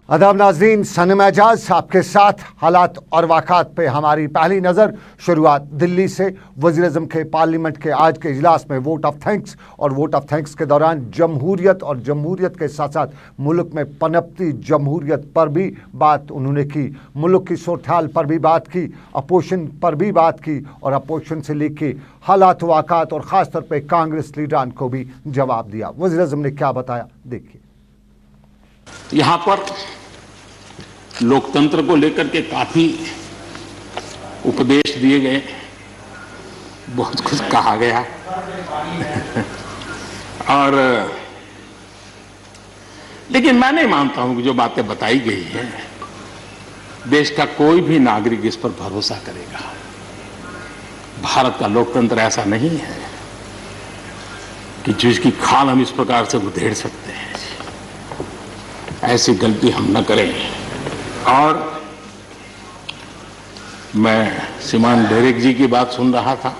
आदाब नाज़रीन, सनम एजाज आपके साथ हालात और वाक़ात पे हमारी पहली नज़र। शुरुआत दिल्ली से। वज़ीर-ए-आज़म के पार्लियामेंट के आज के इजलास में वोट ऑफ थैंक्स और वोट ऑफ थैंक्स के दौरान जमहूरियत और जमहूरियत के साथ साथ मुल्क में पनपती जमहूरियत पर भी बात उन्होंने की, मुल्क की सूरत-हाल पर भी बात की, अपोजिशन पर भी बात की और अपोजिशन से लेके हालात वाक़ात और ख़ास तौर पर कांग्रेस लीडरान को भी जवाब दिया। वज़ीर-ए-आज़म ने क्या बताया, देखिए। यहाँ पर लोकतंत्र को लेकर के काफी उपदेश दिए गए, बहुत कुछ कहा गया और लेकिन मैं नहीं मानता हूं कि जो बातें बताई गई हैं देश का कोई भी नागरिक इस पर भरोसा करेगा। भारत का लोकतंत्र ऐसा नहीं है कि जिसकी खाल हम इस प्रकार से उधेड़ सकते हैं। ऐसी गलती हम न करें। और मैं श्रीमान डेरेक जी की बात सुन रहा था,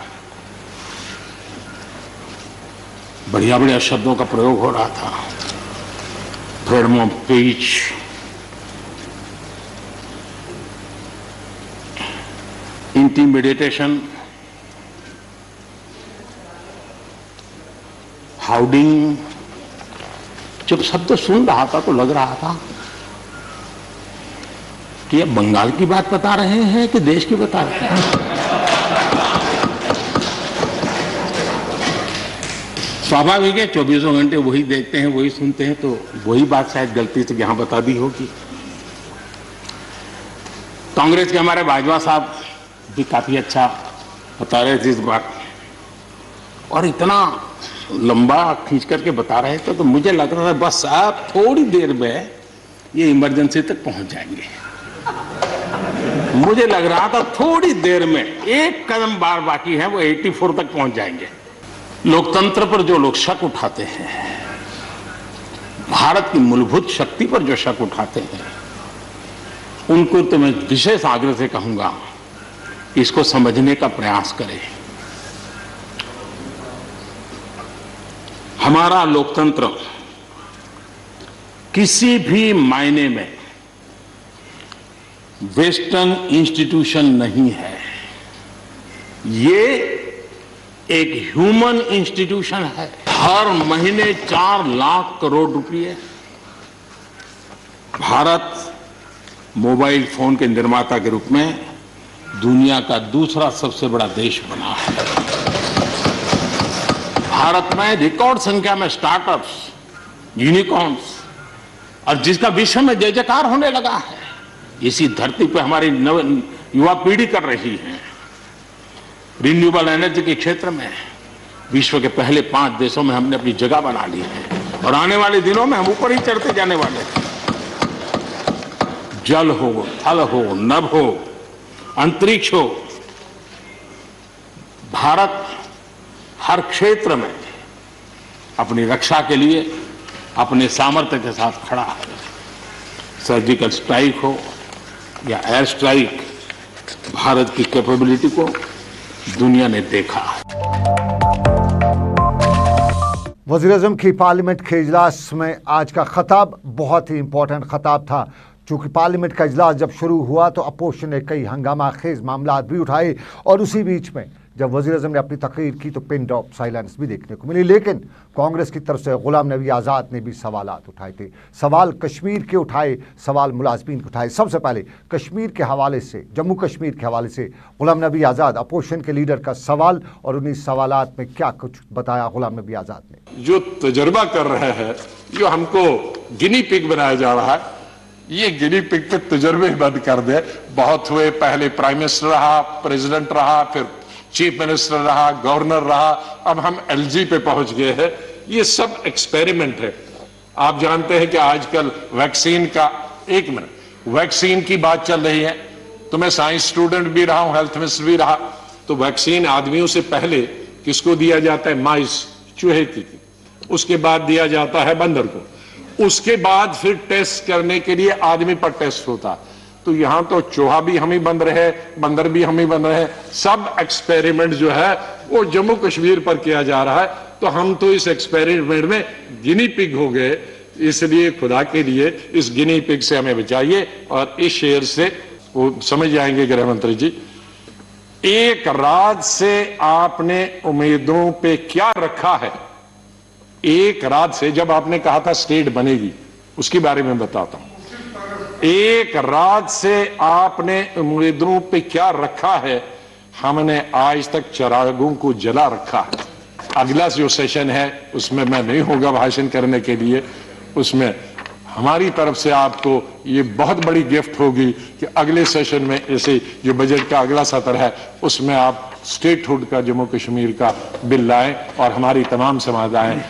बढ़िया बढ़िया शब्दों का प्रयोग हो रहा था, फ्रीडम ऑफ स्पीच, इंटिमिडेशन, हाउडिंग। जब शब्द सुन रहा था तो लग रहा था कि ये बंगाल की बात बता रहे हैं कि देश की बता रहे हैं। स्वाभाविक है, 24 घंटे वही देखते हैं, वही सुनते हैं, तो वही बात शायद गलती से यहां बता दी होगी। कांग्रेस के हमारे बाजवा साहब भी काफी अच्छा बता रहे थे इस बार, और इतना लंबा खींच करके बता रहे थे तो मुझे लग रहा था बस आप थोड़ी देर में ये इमरजेंसी तक पहुंच जाएंगे। मुझे लग रहा था थोड़ी देर में एक कदम बार बाकी है, वो 84 तक पहुंच जाएंगे। लोकतंत्र पर जो लोग शक उठाते हैं, भारत की मूलभूत शक्ति पर जो शक उठाते हैं, उनको तो मैं विशेष आग्रह से कहूंगा इसको समझने का प्रयास करें। हमारा लोकतंत्र किसी भी मायने में वेस्टर्न इंस्टीट्यूशन नहीं है, ये एक ह्यूमन इंस्टीट्यूशन है। हर महीने 4 लाख करोड़ रुपए भारत मोबाइल फोन के निर्माता के रूप में दुनिया का दूसरा सबसे बड़ा देश बना है। भारत में रिकॉर्ड संख्या में स्टार्टअप्स, यूनिकॉर्न्स, और जिसका विश्व में जय जयकार होने लगा है। इसी धरती पर हमारी युवा पीढ़ी कर रही है। रिन्यूएबल एनर्जी के क्षेत्र में विश्व के पहले 5 देशों में हमने अपनी जगह बना ली है और आने वाले दिनों में हम ऊपर ही चढ़ते जाने वाले हैं। जल हो, थल हो, नभ हो, अंतरिक्ष हो, भारत हर क्षेत्र में अपनी रक्षा के लिए अपने सामर्थ्य के साथ खड़ा है। सर्जिकल स्ट्राइक हो या एयर स्ट्राइक, भारत की कैपेबिलिटी को दुनिया ने देखा है। वज़ीर-ए-आज़म की पार्लियामेंट के इजलास में आज का खताब बहुत ही इंपॉर्टेंट खताब था। चूँकि पार्लियामेंट का इजलास जब शुरू हुआ तो अपोजिशन ने कई हंगामा खेज मामला भी उठाए और उसी बीच में जब वज़ीर-ए-आज़म ने अपनी तकरीर की तो पिन ड्रॉप साइलेंस भी देखने को मिली। लेकिन कांग्रेस की तरफ से गुलाम नबी आज़ाद ने भी सवालात उठाए थे। सवाल कश्मीर के उठाए, सवाल मुलाज़मीन के उठाए। सबसे पहले कश्मीर के हवाले से, जम्मू कश्मीर के हवाले से गुलाम नबी आज़ाद अपोजिशन के लीडर का सवाल, और उन्हीं सवालात में क्या कुछ बताया गुलाम नबी आज़ाद ने। जो तजर्बा कर रहे हैं, जो हमको गिनी पिग बनाया जा रहा है, ये गिनी पिग पे तजर्बे बंद कर दे। बहुत हुए, पहले प्राइम मिनिस्टर रहा, प्रेसिडेंट रहा, फिर चीफ मिनिस्टर रहा, गवर्नर रहा, अब हम एलजी पे पहुंच गए हैं। ये सब एक्सपेरिमेंट है। आप जानते हैं कि आजकल वैक्सीन का, एक मिनट, वैक्सीन की बात चल रही है, तो मैं साइंस स्टूडेंट भी रहा हूं, हेल्थ मिनिस्टर भी रहा, तो वैक्सीन आदमियों से पहले किसको दिया जाता है? माइस, चूहे की, उसके बाद दिया जाता है बंदर को, उसके बाद फिर टेस्ट करने के लिए आदमी पर टेस्ट होता। तो यहां तो चूहा भी हम ही बन रहे, बंदर भी हम ही बन रहे, सब एक्सपेरिमेंट जो है वो जम्मू कश्मीर पर किया जा रहा है। तो हम तो इस एक्सपेरिमेंट में गिनी पिग हो गए। इसलिए खुदा के लिए इस गिनी पिग से हमें बचाइए और इस शेर से वो समझ जाएंगे गृह मंत्री जी। एक रात से आपने उम्मीदों पे क्या रखा है? एक रात से, जब आपने कहा था स्टेट बनेगी, उसके बारे में बताता हूं। एक रात से आपने उम्मीदों पे क्या रखा है? हमने आज तक चिरागों को जला रखा है। अगला जो सेशन है उसमें मैं नहीं होगा भाषण करने के लिए, उसमें हमारी तरफ से आपको ये बहुत बड़ी गिफ्ट होगी कि अगले सेशन में ऐसे जो बजट का अगला सत्र है उसमें आप स्टेटहुड का, जम्मू कश्मीर का बिल लाएं और हमारी तमाम समाधान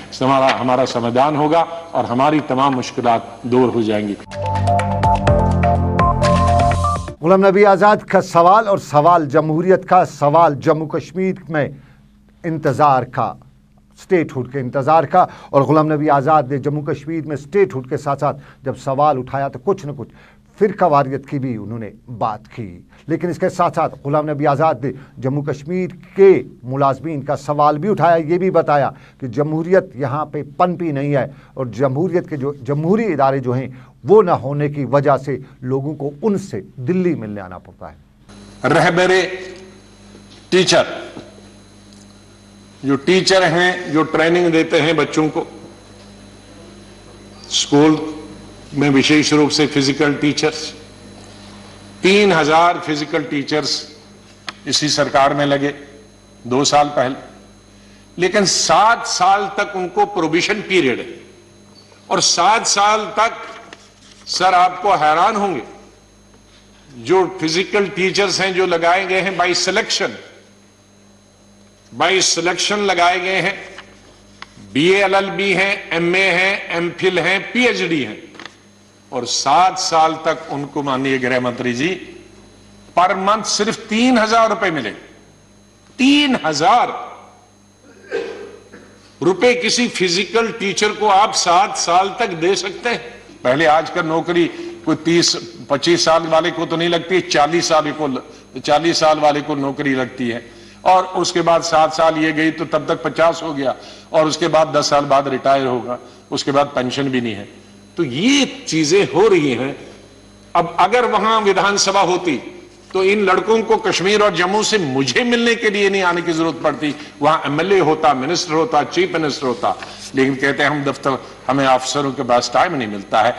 हमारा समाधान होगा और हमारी तमाम मुश्किलात दूर हो जाएंगी। गुलाम नबी आज़ाद का सवाल, और सवाल जमहूरियत का सवाल, जम्मू कश्मीर में इंतज़ार का, स्टेटहुड के इंतज़ार का। और गुलाम नबी आज़ाद ने जम्मू कश्मीर में स्टेटहुड के साथ साथ जब सवाल उठाया तो कुछ न कुछ फ़िरका वारियत की भी उन्होंने बात की। लेकिन इसके साथ साथ गुलाम नबी आज़ाद ने जम्मू कश्मीर के मुलाजमीन का सवाल भी उठाया, ये भी बताया कि जमहूरियत यहाँ पे पनपी नहीं है और जमहूरियत के जो जमहूरी इदारे जो हैं वो न होने की वजह से लोगों को उनसे दिल्ली मिलने आना पड़ता है। रहबरे टीचर, जो टीचर हैं, जो ट्रेनिंग देते हैं बच्चों को स्कूल में, विशेष रूप से फिजिकल टीचर्स, 3000 फिजिकल टीचर्स इसी सरकार में लगे 2 साल पहले, लेकिन 7 साल तक उनको प्रोविजन पीरियड है और 7 साल तक, सर आपको हैरान होंगे, जो फिजिकल टीचर्स हैं जो लगाए गए हैं बाय सिलेक्शन लगाए गए हैं, BA LLB हैं, MA हैं, MPhil हैं, PhD हैं, और 7 साल तक उनको माननीय गृह मंत्री जी पर मंथ सिर्फ 3000 रुपए मिलेंगे। 3000 रुपए किसी फिजिकल टीचर को आप 7 साल तक दे सकते हैं? पहले आजकल नौकरी कोई 30-25 साल वाले को तो नहीं लगती, 40 साल वाले को नौकरी लगती है और उसके बाद 7 साल ये गई तो तब तक 50 हो गया और उसके बाद 10 साल बाद रिटायर होगा, उसके बाद पेंशन भी नहीं है। तो ये चीजें हो रही हैं। अब अगर वहां विधानसभा होती तो इन लड़कों को कश्मीर और जम्मू से मुझे मिलने के लिए नहीं आने की जरूरत पड़ती, वहां MLA होता, मिनिस्टर होता, चीफ मिनिस्टर होता, लेकिन कहते हैं हम दफ्तर, हमें अफसरों के पास टाइम नहीं मिलता है।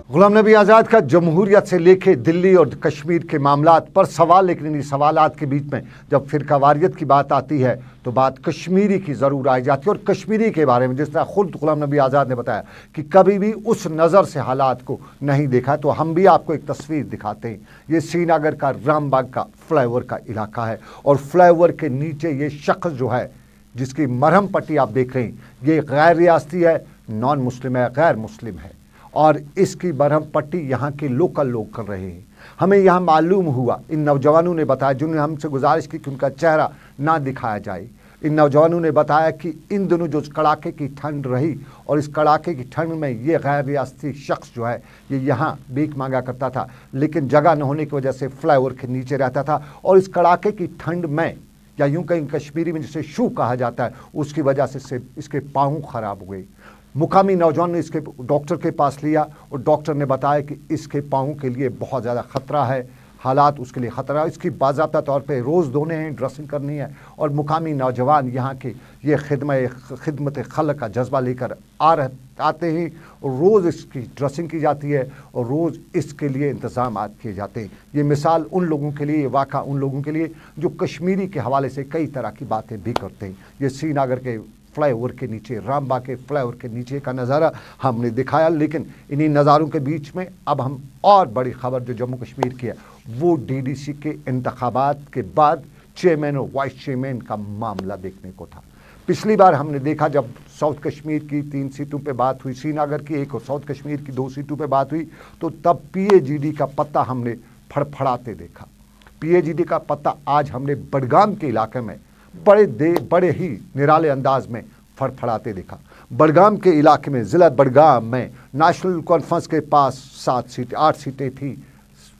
गुलाम नबी आज़ाद का जमहूरियत से लेके दिल्ली और कश्मीर के मामलात पर सवाल, लेकिन इन सवालात के बीच में जब फ़िरका वारियत की बात आती है तो बात कश्मीरी की ज़रूर आई जाती है। और कश्मीरी के बारे में जिस तरह खुद गुलाम नबी आज़ाद ने बताया कि कभी भी उस नज़र से हालात को नहीं देखा, तो हम भी आपको एक तस्वीर दिखाते हैं। ये श्रीनगर का रामबाग का फ्लाईओवर का इलाका है और फ्लाईओवर के नीचे ये शख्स जो है जिसकी मरहम पट्टी आप देख रहे हैं, ये गैर रियासती है, नॉन मुस्लिम है, गैर मुस्लिम है और इसकी मरहम पट्टी यहाँ के लोकल लोग कर रहे हैं। हमें यहाँ मालूम हुआ, इन नौजवानों ने बताया, जिन्होंने हमसे गुजारिश की कि उनका चेहरा ना दिखाया जाए, इन नौजवानों ने बताया कि इन दिनों जो कड़ाके की ठंड रही और इस कड़ाके की ठंड में ये गैर रियासती शख्स जो है ये यहाँ भीख मांगा करता था, लेकिन जगह न होने की वजह से फ्लाईओवर के नीचे रहता था और इस कड़ाके की ठंड में, या यूँ कहीं कश्मीरी में जिसे शू कहा जाता है, उसकी वजह से इसके पाँव खराब हुए। मुकामी नौजवान ने इसके डॉक्टर के पास लिया और डॉक्टर ने बताया कि इसके पाँव के लिए बहुत ज़्यादा ख़तरा है, हालात उसके लिए ख़तरा है, इसकी बाज़ाब्ता तौर पे रोज़ धोने हैं, ड्रेसिंग करनी है। और मुकामी नौजवान यहाँ के ये खिदमत खल्क का जज्बा लेकर आते हैं और रोज़ इसकी ड्रेसिंग की जाती है और रोज़ इसके लिए इंतज़ाम किए जाते हैं। ये मिसाल उन लोगों के लिए, वाक़ा उन लोगों के लिए जो कश्मीरी के हवाले से कई तरह की बातें भी करते हैं। ये श्रीनगर के फ्लाईओवर के नीचे, रामबाग के फ्लाईओवर के नीचे का नज़ारा हमने दिखाया, लेकिन इन्हीं नज़ारों के बीच में अब हम और बड़ी खबर जो जम्मू कश्मीर की है वो DDC के इंतखाबात के बाद चेयरमैन और वाइस चेयरमैन का मामला देखने को था। पिछली बार हमने देखा जब साउथ कश्मीर की 3 सीटों पे बात हुई, श्रीनगर की 1 और साउथ कश्मीर की 2 सीटों पे बात हुई, तो तब PAGD का पत्ता हमने फड़फड़ाते देखा। PAGD का पत्ता आज हमने बडगाम के इलाके में बड़े ही निराले अंदाज में फड़फड़ाते देखा। बडगाम के इलाके में, ज़िला बडगाम में नेशनल कॉन्फ्रेंस के पास 8 सीटें थी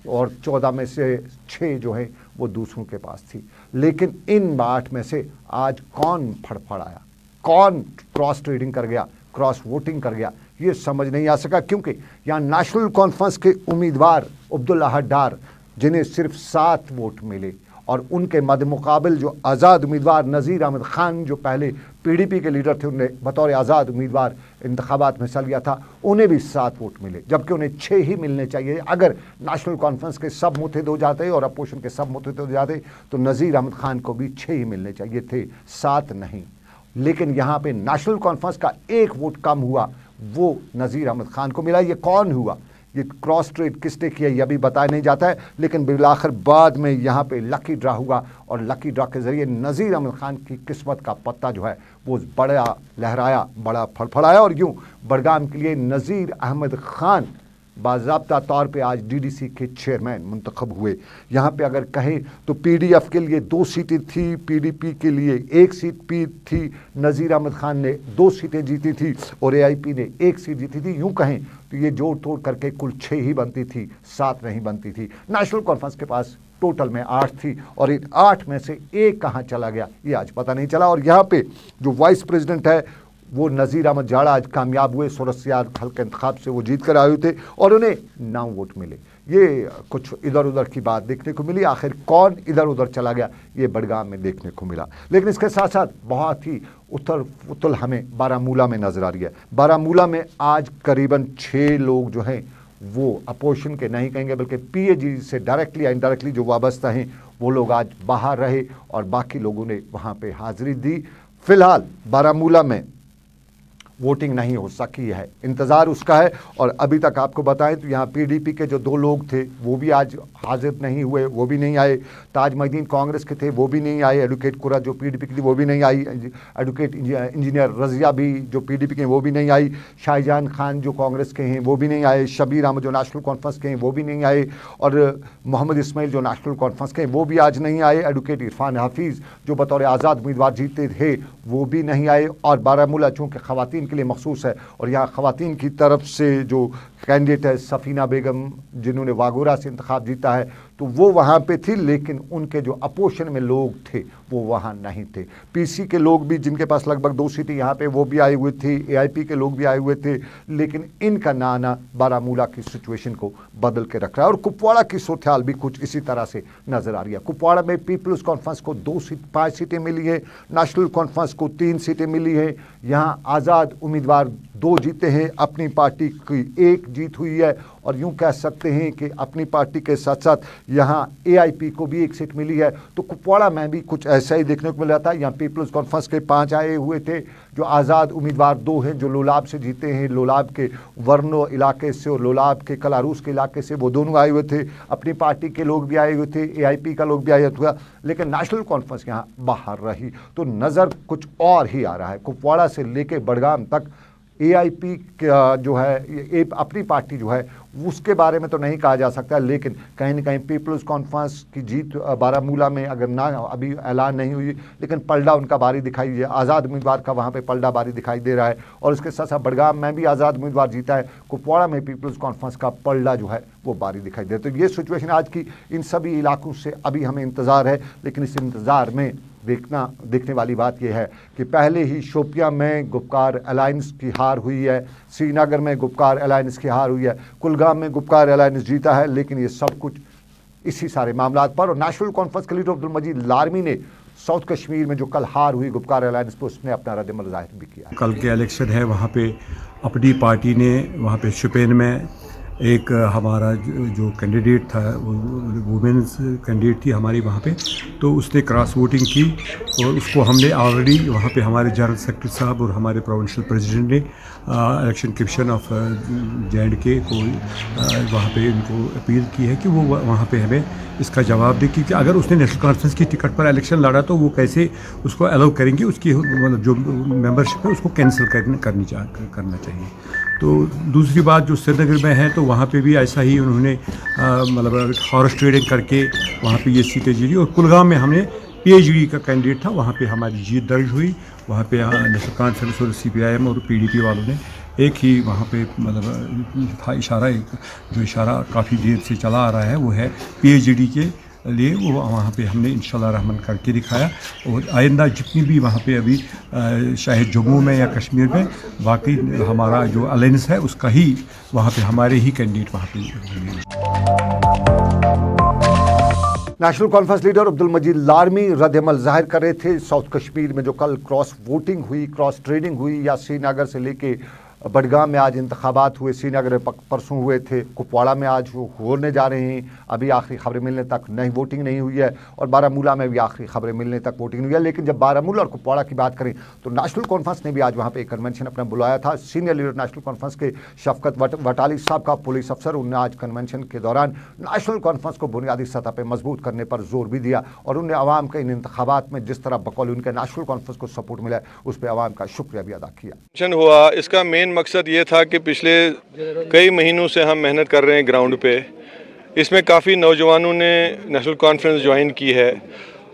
और 14 में से 6 जो हैं वो दूसरों के पास थी। लेकिन इन 8 में से आज कौन फड़फड़ाया? कौन क्रॉस ट्रेडिंग कर गया, क्रॉस वोटिंग कर गया, ये समझ नहीं आ सका, क्योंकि यहाँ नेशनल कॉन्फ्रेंस के उम्मीदवार अब्दुल्ला डार, जिन्हें सिर्फ 7 वोट मिले, और उनके मद्देमुकाबिल जो आज़ाद उम्मीदवार नज़ीर अहमद ख़ान, जो पहले PDP के लीडर थे, उन्हें बतौर आज़ाद उम्मीदवार इंतखाबात में हिस्सा लिया था, उन्हें भी 7 वोट मिले, जबकि उन्हें 6 ही मिलने चाहिए। अगर नेशनल कॉन्फ्रेंस के सब मुतहद हो जाते और अपोजिशन के सब मुतहद हो जाते तो नज़ीर अहमद ख़ान को भी 6 ही मिलने चाहिए थे, 7 नहीं। लेकिन यहाँ पे नेशनल कॉन्फ्रेंस का 1 वोट कम हुआ, वो नज़ीर अहमद ख़ान को मिला। ये कौन हुआ, ये क्रॉस ट्रेड किसने किया, यह भी बताया नहीं जाता है, लेकिन बिलाखिर बाद में यहाँ पे लकी ड्रा हुआ और लकी ड्रा के ज़रिए नज़ीर अहमद ख़ान की किस्मत का पत्ता जो है वो बड़ा लहराया, बड़ा फड़फड़ाया, और यूँ बडगाम के लिए नज़ीर अहमद ख़ान बाज़ाब्ता तौर पे आज DDC के चेयरमैन मुंतखब हुए। यहाँ पे अगर कहें तो PDF के लिए 2 सीटें थी, PDP के लिए 1 सीट थी, नज़ीर अहमद ख़ान ने 2 सीटें जीती थी और AIP ने 1 सीट जीती थी। यूँ कहें तो ये जोड़ तोड़ करके कुल 6 ही बनती थी, 7 नहीं बनती थी। नेशनल कॉन्फ्रेंस के पास टोटल में 8 थी और इन 8 में से 1 कहाँ चला गया ये आज पता नहीं चला। और यहाँ पे जो वाइस प्रेसिडेंट है वो नज़ीर अहमद जाड़ा आज कामयाब हुए, सोरसियार हल्के इंतखाब से वो जीत कर आए हुए थे और उन्हें 9 वोट मिले। ये कुछ इधर उधर की बात देखने को मिली, आखिर कौन इधर उधर चला गया ये बडगाम में देखने को मिला। लेकिन इसके साथ साथ बहुत ही उथल हमें बारामूला में नज़र आ रही है। बारामूला में आज करीबन 6 लोग जो हैं वो अपोजिशन के नहीं कहेंगे बल्कि PAG से डायरेक्टली या इनडायरेक्टली जो वाबस्ता हैं वो लोग आज बाहर रहे और बाकी लोगों ने वहाँ पे हाज़िरी दी। फ़िलहाल बारामूला में वोटिंग नहीं हो सकी है, इंतज़ार उसका है। और अभी तक आपको बताएं तो यहाँ PDP के जो 2 लोग थे वो भी आज हाजिर नहीं हुए, वो भी नहीं आए। ताज महीदीन कांग्रेस के थे वो भी नहीं आए, एडवोकेट कुरा जो PDP की थी वो भी नहीं आई, एडवोकेट इंजीनियर रज़िया भी जो PDP के वो भी नहीं आई, शाहजहान खान जो कांग्रेस के हैं वो भी नहीं आए, शबीर अहमद जो नेशनल कॉन्फ्रेंस के हैं वो भी नहीं आए, और मोहम्मद इस्माइल जो नेशनल कॉन्फ्रेंस के हैं वो भी आज नहीं आए। एडवोकेट इरफान हाफिज़ जो बतौर आज़ाद उम्मीदवार जीते थे वो भी नहीं आए। और बारामूला चूँकि ख़वातीन के लिए मखसूस है और यहाँ ख़वातीन की तरफ से जो कैंडिडेट है सफ़ीना बेगम जिन्होंने वागोरा से इंतखाब जीता है तो वो वहाँ पे थी, लेकिन उनके जो अपोजिशन में लोग थे वो वहाँ नहीं थे। PC के लोग भी जिनके पास लगभग 2 सीटें यहाँ पे वो भी आए हुए थे, AIP के लोग भी आए हुए थे, लेकिन इनका ना आना बारामूला की सिचुएशन को बदल के रख रहा है। और कुपवाड़ा की सूरत हाल भी कुछ इसी तरह से नज़र आ रही है। कुपवाड़ा में पीपल्स कॉन्फ्रेंस को 5 सीटें मिली है, नेशनल कॉन्फ्रेंस को 3 सीटें मिली है। यहाँ आज़ाद उम्मीदवार 2 जीते हैं, अपनी पार्टी की 1 जीत हुई है, और यूं कह सकते हैं कि अपनी पार्टी के साथ साथ यहाँ AIP को भी 1 सीट मिली है। तो कुपवाड़ा में भी कुछ ऐसा ही देखने को मिल रहा था। यहाँ पीपल्स कॉन्फ्रेंस के 5 आए हुए थे, जो आज़ाद उम्मीदवार 2 हैं जो लोलाब से जीते हैं, लोलाब के वर्नो इलाके से और लोलाब के कलारूस के इलाके से, वो दोनों आए हुए थे। अपनी पार्टी के लोग भी आए हुए थे, AIP का लोग भी आया हुआ, लेकिन नेशनल कॉन्फ्रेंस यहाँ बाहर रही। तो नज़र कुछ और ही आ रहा है। कुपवाड़ा से लेके बडगाम तक AIP का जो है अपनी पार्टी जो है उसके बारे में तो नहीं कहा जा सकता, लेकिन कहीं ना कहीं पीपल्स कॉन्फ्रेंस की जीत बारामूला में अगर ना अभी ऐलान नहीं हुई, लेकिन पलड़ा उनका बारी दिखाई दिया, आज़ाद उम्मीदवार का वहाँ पे पलड़ा बारी दिखाई दे रहा है। और इसके साथ साथ बडगाम में भी आज़ाद उम्मीदवार जीता है, कुपवाड़ा में पीपल्स कॉन्फ्रेंस का पलड़ा जो है वो बारी दिखाई दे रहा है। तो ये सिचुएशन आज की इन सभी इलाकों से अभी हमें इंतज़ार है, लेकिन इस इंतज़ार में देखने वाली बात यह है कि पहले ही शोपियां में गुपकार अलायंस की हार हुई है, श्रीनगर में गुपकार अलायंस की हार हुई है, कुलगाम में गुपकार अलायंस जीता है, लेकिन ये सब कुछ इसी सारे मामलात पर। और नेशनल कॉन्फ्रेंस के लीडर अब्दुल मजीद लारमी ने साउथ कश्मीर में जो कल हार हुई गुपकार अलायंस पर उसने अपना रद्द-ए-अमल जाहिर भी किया। कल के इलेक्शन है, वहाँ पे अपनी पार्टी ने वहाँ पे शुपियन में एक हमारा जो कैंडिडेट था वुमेन्स कैंडिडेट थी हमारी वहाँ पे, तो उसने क्रॉस वोटिंग की और उसको हमने ऑलरेडी वहाँ पे हमारे जनरल सेक्रेटरी साहब और हमारे प्रोविंशियल प्रेसिडेंट ने इलेक्शन कमीशन ऑफ J&K को वहाँ पे इनको अपील की है कि वो वहाँ पे हमें इसका जवाब दे, क्योंकि अगर उसने नेशनल कॉन्फ्रेंस की टिकट पर इलेक्शन लड़ा तो वो कैसे उसको अलाउ करेंगे, उसकी मतलब जो मेंबरशिप है उसको कैंसिल करना चाहिए। तो दूसरी बात जो श्रीनगर में है तो वहाँ पे भी ऐसा ही उन्होंने मतलब हॉर्स ट्रेडिंग करके वहाँ पे ये सीटें जीती। और कुलगाम में हमने PAG का कैंडिडेट था, वहाँ पे हमारी जीत दर्ज हुई। वहाँ पे नेशनल कॉन्फ्रेंस और CPIM और PDP वालों ने एक ही वहाँ पे मतलब था इशारा, जो इशारा काफ़ी देर से चला आ रहा है वो है PAG के लिए वो वहाँ पे हमने इंशाल्लाह रहमान करके दिखाया। और आइंदा जितनी भी वहाँ पे अभी चाहे जम्मू में या कश्मीर में बाकी हमारा जो अलायंस है उसका ही वहाँ पे हमारे ही कैंडिडेट वहाँ पे। नेशनल कॉन्फ्रेंस लीडर अब्दुल मजीद लारमी रद्द-ए-अमल जाहिर कर रहे थे साउथ कश्मीर में जो कल क्रॉस वोटिंग हुई, क्रॉस ट्रेडिंग हुई, या श्रीनगर से लेके बडगाम में आज इंतखाबात हुए, श्रीनगर में परसों हुए थे, कुपवाड़ा में आज होने जा रहे हैं। अभी आखिरी खबरें मिलने तक नहीं वोटिंग नहीं हुई है और बारामूला में भी आखिरी खबरें मिलने तक वोटिंग नहीं हुई है। लेकिन जब बारामूला और कुपवाड़ा की बात करें तो नेशनल कॉन्फ्रेंस ने भी आज वहाँ पे एक कन्वेंशन अपना बुलाया था। सीनियर लीडर नेशनल कॉन्फ्रेंस के शफकत वटाली साहब का पुलिस अफसर, उन्होंने आज कन्वेंशन के दौरान नेशनल कॉन्फ्रेंस को बुनियादी सतह पर मजबूत करने पर जोर भी दिया और उन्हें आवाम के इन इंतखाबात में जिस तरह बकौल उनके नेशनल कॉन्फ्रेंस को सपोर्ट मिला उस पर आवाम का शुक्रिया भी अदा किया। हुआ इसका मेन मकसद ये था कि पिछले कई महीनों से हम मेहनत कर रहे हैं ग्राउंड पे, इसमें काफ़ी नौजवानों ने नेशनल कॉन्फ्रेंस ज्वाइन की है।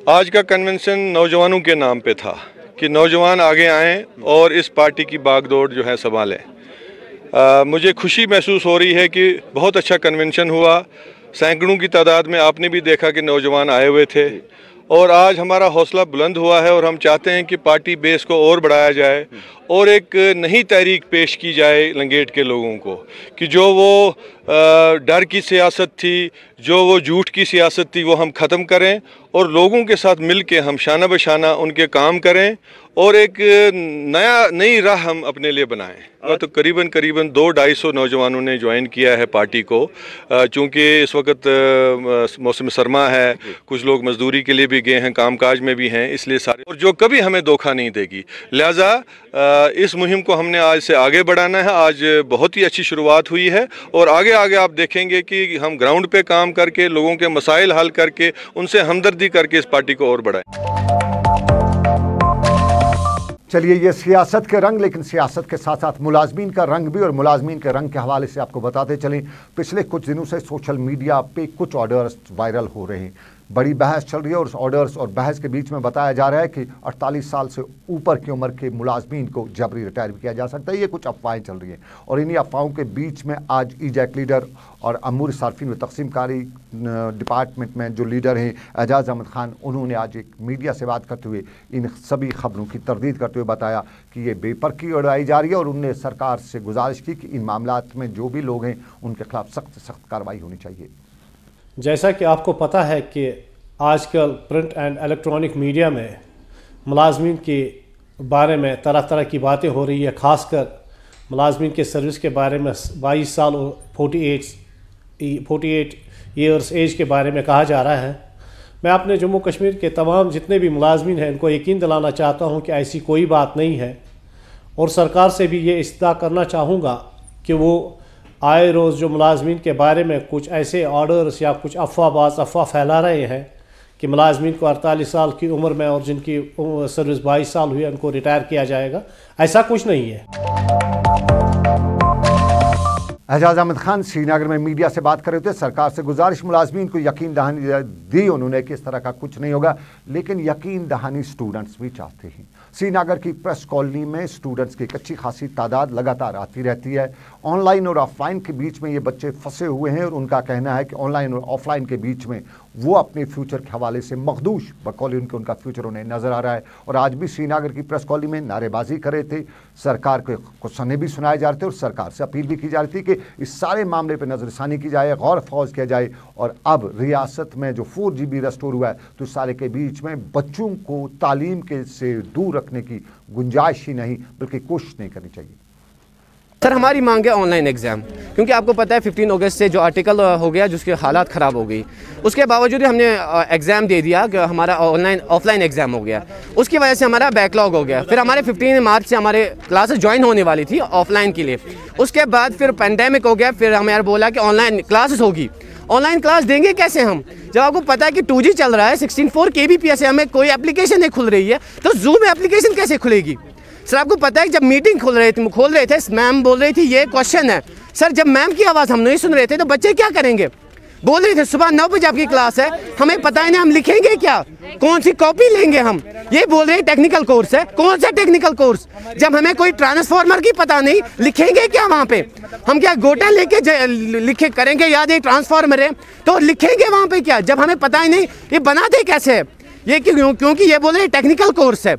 आज का कन्वेंशन नौजवानों के नाम पे था कि नौजवान आगे आएं और इस पार्टी की बागडोर जो है संभालें। मुझे खुशी महसूस हो रही है कि बहुत अच्छा कन्वेंशन हुआ। सैकड़ों की तादाद में आपने भी देखा कि नौजवान आए हुए थे और आज हमारा हौसला बुलंद हुआ है और हम चाहते हैं कि पार्टी बेस को और बढ़ाया जाए और एक नई तहरीक पेश की जाए लंगेट के लोगों को कि जो वो डर की सियासत थी, जो वो झूठ की सियासत थी, वो हम ख़त्म करें और लोगों के साथ मिल के हम शाना बशाना उनके काम करें और एक नई राह हम अपने लिए बनाएं। तो करीबन 200-250 नौजवानों ने ज्वाइन किया है पार्टी को। चूँकि इस वक्त मौसम सरमा है, कुछ लोग मजदूरी के लिए भी गए हैं, कामकाज में भी हैं, इसलिए सारे और जो कभी हमें धोखा नहीं देगी। लिहाजा इस मुहिम को हमने आज से आगे बढ़ाना है। आज बहुत ही अच्छी शुरुआत हुई है और आगे आप देखेंगे कि हम ग्राउंड पे काम करके लोगों के मसाइल हल करके उनसे हमदर्दी करके इस पार्टी को और बढ़ाएं। चलिए, ये सियासत के रंग, लेकिन सियासत के साथ साथ मुलाजमीन का रंग भी, और मुलाजमीन के रंग के हवाले से आपको बताते चलें, पिछले कुछ दिनों से सोशल मीडिया पे कुछ ऑर्डर्स वायरल हो रहे हैं। बड़ी बहस चल रही है और उस ऑर्डर्स और बहस के बीच में बताया जा रहा है कि 48 साल से ऊपर की उम्र के मुलाजमीन को जबरी रिटायर भी किया जा सकता है। ये कुछ अफवाहें चल रही हैं और इन्हीं अफवाहों के बीच में आज ईजैक लीडर और अमूर सार्फिन व तकसीमकारी डिपार्टमेंट में जो लीडर हैं एजाज अहमद खान, उन्होंने आज एक मीडिया से बात करते हुए इन सभी खबरों की तरदीद करते हुए बताया कि ये बेपर की उड़ाई जा रही है और उन्होंने सरकार से गुजारिश की कि इन मामलात में जो भी लोग हैं उनके खिलाफ सख्त से सख्त कार्रवाई होनी चाहिए। जैसा कि आपको पता है कि आजकल प्रिंट एंड इलेक्ट्रॉनिक मीडिया में मुलाजमीन के बारे में तरह तरह की बातें हो रही है, ख़ासकर मुलाजमीन के सर्विस के बारे में 22 साल और 48 ईयर्स एज के बारे में कहा जा रहा है। मैं अपने जम्मू कश्मीर के तमाम जितने भी मुलाजमीन हैं इनको यकीन दिलाना चाहता हूं कि ऐसी कोई बात नहीं है और सरकार से भी ये इस्तदा करना चाहूँगा कि वो आए रोज़ जो मुलाजमीन के बारे में कुछ ऐसे ऑर्डर्स या कुछ अफवाह फैला रहे हैं कि मुलाजमीन को 48 साल की उम्र में और जिनकी सर्विस 22 साल हुई उनको रिटायर किया जाएगा, ऐसा कुछ नहीं है। एजाज अहमद खान श्रीनगर में मीडिया से बात कर रहे थे। सरकार से गुजारिश, मुलाजमीन को यकीन दहानी दी उन्होंने कि इस तरह का कुछ नहीं होगा, लेकिन यकीन दहानी स्टूडेंट्स भी चाहते हैं। श्रीनगर की प्रेस कॉलोनी में स्टूडेंट्स की एक अच्छी खासी तादाद लगातार आती रहती है। ऑनलाइन और ऑफलाइन के बीच में ये बच्चे फंसे हुए हैं और उनका कहना है कि ऑनलाइन और ऑफलाइन के बीच में वो अपने फ्यूचर के हवाले से मखदूश बकौल उनका फ्यूचर उन्हें नज़र आ रहा है। और आज भी श्रीनगर की प्रेस कॉलोनी में नारेबाजी कर रहे थे, सरकार के कुछ सने भी सुनाए जा रहे थे और सरकार से अपील भी की जा रही थी कि इस सारे मामले पर नज़रसानी की जाए, गौर फौज किया जाए। और अब रियासत में जो 4GB रेस्टोर हुआ है तो इस सारे के बीच में बच्चों को तालीम के से दूर रखने की गुंजाइश ही नहीं बल्कि कोशिश नहीं करनी चाहिए। सर, हमारी मांग है ऑनलाइन एग्ज़ाम, क्योंकि आपको पता है 15 अगस्त से जो आर्टिकल हो गया जिसके हालात ख़राब हो गई, उसके बावजूद हमने एग्ज़ाम दे दिया कि हमारा ऑफलाइन एग्ज़ाम हो गया, उसकी वजह से हमारा बैकलॉग हो गया। फिर हमारे 15 मार्च से हमारे क्लासेस ज्वाइन होने वाली थी ऑफलाइन के लिए, उसके बाद फिर पेंडेमिक हो गया, फिर हमें बोला कि ऑनलाइन क्लासेस होगी। ऑनलाइन क्लास देंगे कैसे हम, जब आपको पता है कि 2G चल रहा है, 16.4 kbps हमें कोई एप्लीकेशन नहीं खुल रही है, तो जूम एप्लीकेशन कैसे खुलेगी। सर, आपको पता है जब मीटिंग खोल रहे थे मैम बोल रही थी ये क्वेश्चन है, सर जब मैम की आवाज़ हम नहीं सुन रहे थे तो बच्चे क्या करेंगे। बोल रहे थे सुबह 9 बजे आपकी क्लास है, हमें पता ही नहीं हम लिखेंगे क्या, कौन सी कॉपी लेंगे हम। ये बोल रहे हैं टेक्निकल कोर्स है, कौन सा टेक्निकल कोर्स, जब हमें कोई ट्रांसफार्मर की पता नहीं, लिखेंगे क्या वहाँ पे? हम क्या गोटा लेके लिखे करेंगे याद, ये ट्रांसफार्मर है तो लिखेंगे वहाँ पे क्या, जब हमें पता ही नहीं ये बनाते कैसे है। ये क्यों? क्योंकि ये बोल रहे हैं टेक्निकल कोर्स है,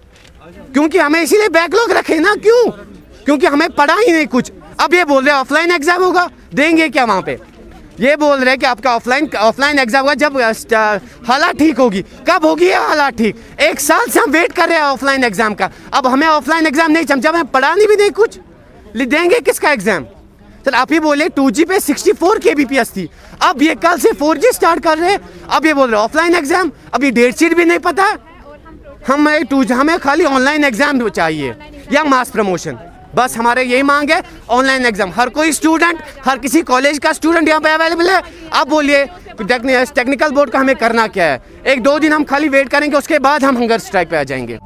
क्योंकि हमें इसीलिए बैकलॉग रखे ना, क्यों? क्योंकि हमें पढ़ा ही नहीं कुछ। अब ये बोल रहे हैं ऑफलाइन एग्जाम होगा, देंगे क्या वहाँ पे? ये बोल रहे हैं कि आपका ऑफलाइन एग्जाम होगा जब हालात ठीक होगी। कब होगी ये हालात ठीक? 1 साल से हम वेट कर रहे हैं ऑफलाइन एग्जाम का। अब हमें ऑफलाइन एग्जाम नहीं जब हमें पढ़ानी भी नहीं कुछ, देंगे किसका एग्जाम? सर आप ही बोले 2G पे 64 kbps थी, अब ये कल से 4G स्टार्ट कर रहे हैं, अब ये बोल रहे हैं ऑफलाइन एग्जाम, अभी डेट शीट भी नहीं पता। हमें खाली ऑनलाइन एग्जाम चाहिए या मास प्रमोशन, बस हमारे यही मांग है, ऑनलाइन एग्जाम। हर कोई स्टूडेंट, हर किसी कॉलेज का स्टूडेंट यहाँ पे अवेलेबल है। आप बोलिए टेक्निकल बोर्ड का हमें करना क्या है? 1-2 दिन हम खाली वेट करेंगे, उसके बाद हम हंगर स्ट्राइक पे आ जाएंगे।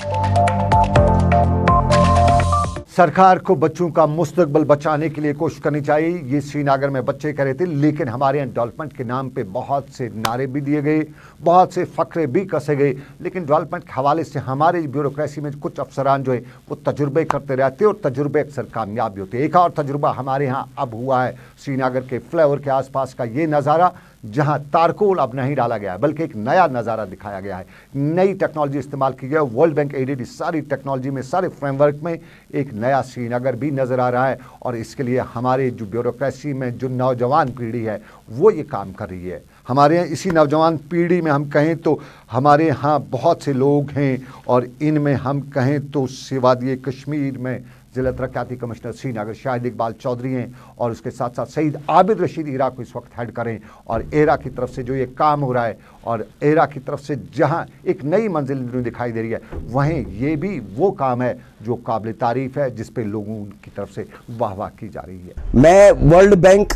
सरकार को बच्चों का मुस्तकबिल बचाने के लिए कोशिश करनी चाहिए। ये श्रीनगर में बच्चे कह रहे थे, लेकिन हमारे यहाँ डेवलपमेंट के नाम पे बहुत से नारे भी दिए गए, बहुत से फकरे भी कसे गए, लेकिन डेवलपमेंट के हवाले से हमारे ब्यूरोक्रेसी में कुछ अफसरान जो है वो तजुर्बे करते रहते हैं और तजुर्बे अक्सर कामयाब भी होते हैं। एक और तजुर्बा हमारे यहाँ अब हुआ है श्रीनगर के फ्लाईओवर के आसपास का ये नज़ारा, जहां तारकोल अब नहीं डाला गया है बल्कि एक नया नज़ारा दिखाया गया है, नई टेक्नोलॉजी इस्तेमाल की गई है। वर्ल्ड बैंक एडेड इस सारी टेक्नोलॉजी में, सारे फ्रेमवर्क में एक नया श्रीनगर भी नज़र आ रहा है। और इसके लिए हमारे जो ब्यूरोक्रेसी में जो नौजवान पीढ़ी है वो ये काम कर रही है। हमारे यहाँ इसी नौजवान पीढ़ी में हम कहें तो हमारे यहाँ बहुत से लोग हैं, और इनमें हम कहें तो सिवादी कश्मीर में जिला तरक्याती कमिश्नर श्रीनगर शाहिद इकबाल चौधरी हैं, और उसके साथ साथ सईद आबिद रशीद एरा को इस वक्त हेड करें। और एरा की तरफ से जो ये काम हो रहा है, और एरा की तरफ से जहां एक नई मंजिल दिखाई दे रही है, वहीं ये भी वो काम है जो काबिल तारीफ है, जिस पे लोगों की तरफ से वाह की जा रही है। मैं वर्ल्ड बैंक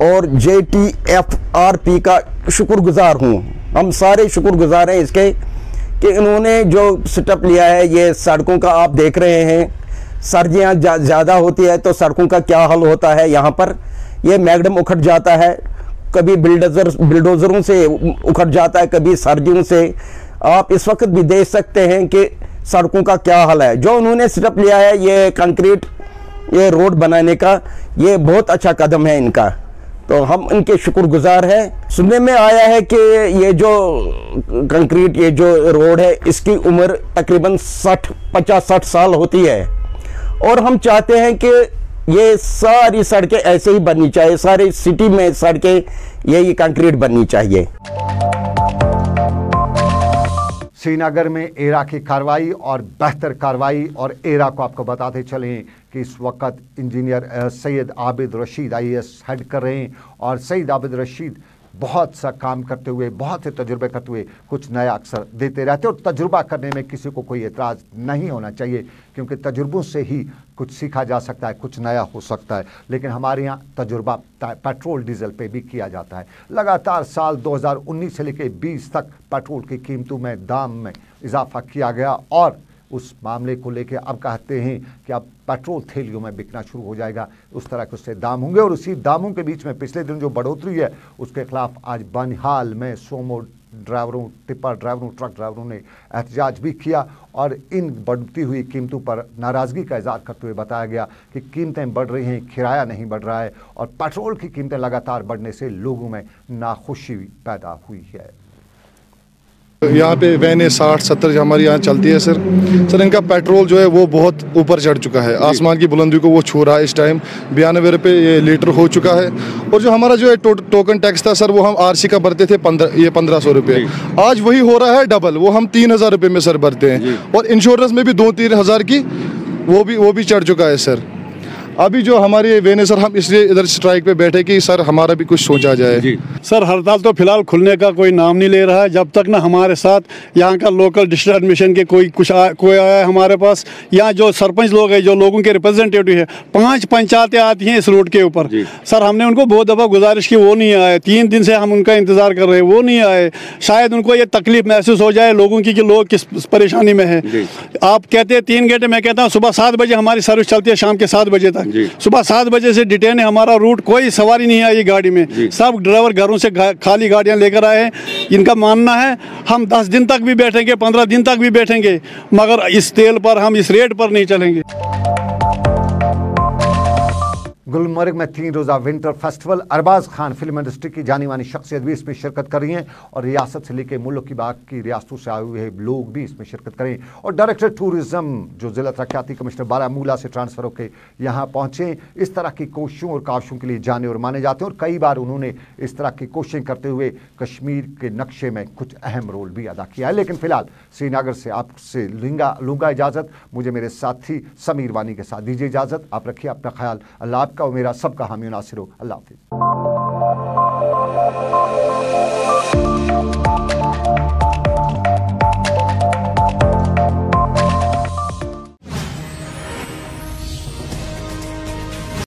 और JTFRP का शुक्रगुजार हूँ। हम सारे शुक्रगुजार हैं इसके कि इन्होंने जो सेटअप लिया है। ये सड़कों का आप देख रहे हैं, सर्दियाँ ज़्यादा होती है तो सड़कों का क्या हाल होता है। यहाँ पर ये मैगडम उखड़ जाता है, कभी बिल्डोज़रों से उखड़ जाता है, कभी सर्दियों से। आप इस वक्त भी देख सकते हैं कि सड़कों का क्या हाल है। जो उन्होंने सेटअप लिया है ये कंक्रीट, ये रोड बनाने का, ये बहुत अच्छा कदम है इनका, तो हम इनके शुक्रगुजार हैं। सुनने में आया है कि ये जो कंक्रीट, ये जो रोड है, इसकी उम्र तकरीबन 50-60 साल होती है, और हम चाहते हैं कि ये सारी सड़कें ऐसे ही बननी चाहिए, सारी सिटी में सड़कें यही कंक्रीट बननी चाहिए। श्रीनगर में एरा की कार्रवाई और बेहतर कार्रवाई, और एरा को आपको बताते चलें कि इस वक्त engineer Syed Abid Rashid IAS head कर रहे हैं, और सैयद आबिद रशीद बहुत सा काम करते हुए, बहुत से तजुर्बे करते हुए कुछ नया अक्सर देते रहते हैं। और तजुर्बा करने में किसी को कोई एतराज़ नहीं होना चाहिए, क्योंकि तजुर्बों से ही कुछ सीखा जा सकता है, कुछ नया हो सकता है। लेकिन हमारे यहाँ तजुर्बा पेट्रोल डीजल पे भी किया जाता है। लगातार साल 2019 से लेकर 20 तक पेट्रोल की कीमतों में, दाम में इजाफा किया गया, और उस मामले को लेकर अब कहते हैं कि अब पेट्रोल थैलियों में बिकना शुरू हो जाएगा, उस तरह के उससे दाम होंगे। और उसी दामों के बीच में पिछले दिन जो बढ़ोतरी है उसके खिलाफ आज बनिहाल में सोमो ड्राइवरों, टिप्पर ड्राइवरों, ट्रक ड्राइवरों ने एहतजाज भी किया, और इन बढ़ती हुई कीमतों पर नाराज़गी का इज़हार करते हुए बताया गया कि कीमतें बढ़ रही हैं, किराया नहीं बढ़ रहा है, और पेट्रोल की कीमतें लगातार बढ़ने से लोगों में नाखुशी पैदा हुई है। यहाँ पे वैने 60-70 हमारी यहाँ चलती है सर। इनका पेट्रोल जो है वो बहुत ऊपर चढ़ चुका है, आसमान की बुलंदी को वो छू रहा है। इस टाइम 92 रुपये ये लीटर हो चुका है। और जो हमारा जो है टोकन टैक्स था सर, वो हम RC का भरते थे 1500 रुपये, आज वही हो रहा है डबल, वो हम 3000 रुपये में सर भरते हैं। और इंश्योरेंस में भी 2-3 हज़ार की वो भी चढ़ चुका है सर। अभी जो हमारे वेने सर, हम इसलिए इधर स्ट्राइक पे बैठे कि सर हमारा भी कुछ सोचा जाए। सर हड़ताल तो फिलहाल खुलने का कोई नाम नहीं ले रहा है, जब तक ना हमारे साथ यहाँ का लोकल डिस्ट्रिक्ट एडमिशन के कोई आया है हमारे पास। यहाँ जो सरपंच लोग हैं, जो लोगों के रिप्रेजेंटेटिव है, 5 पंचायतें आती हैं इस रोड के ऊपर। सर हमने उनको बहुत दफ़ा गुजारिश की, वो नहीं आए। 3 दिन से हम उनका इंतज़ार कर रहे हैं, वो नहीं आए। शायद उनको ये तकलीफ महसूस हो जाए लोगों की कि लोग किस परेशानी में है। आप कहते हैं 3 घंटे, मैं कहता हूँ सुबह 7 बजे हमारी सर्विस चलती है, शाम के 7 बजे तक। तक। सुबह 7 बजे से डिटेन है हमारा रूट, कोई सवारी नहीं आई गाड़ी में, सब ड्राइवर घरों से खाली गाड़ियां लेकर आए हैं। इनका मानना है हम 10 दिन तक भी बैठेंगे, 15 दिन तक भी बैठेंगे, मगर इस तेल पर, हम इस रेट पर नहीं चलेंगे। गुलमर्ग में 3 रोज़ा winter festival, Arbaaz Khan film industry की जानी मानी शख्सियत भी इसमें शिरकत कर रही हैं और रियासत से लेकर मुल्क की बाकी रियासतों से आए हुए लोग भी इसमें शिरकत करें। और डायरेक्टर टूरिज्म जो जिला तरक्याती कमिश्नर बारामूला से ट्रांसफ़र होकर यहाँ पहुँचे, इस तरह की कोशिशों और काविशों के लिए जाने और माने जाते हैं और कई बार उन्होंने इस तरह की कोशिशें करते हुए कश्मीर के नक्शे में कुछ अहम रोल भी अदा किया है। लेकिन फिलहाल श्रीनगर से आपसे लूँगा इजाज़त, मुझे मेरे साथी समीर वानी के साथ दीजिए इजाज़त। आप रखिए अपना ख्याल, अल्लाह आपका और मेरा सबका हामी नासिर हो। अल्लाह हाफिज़।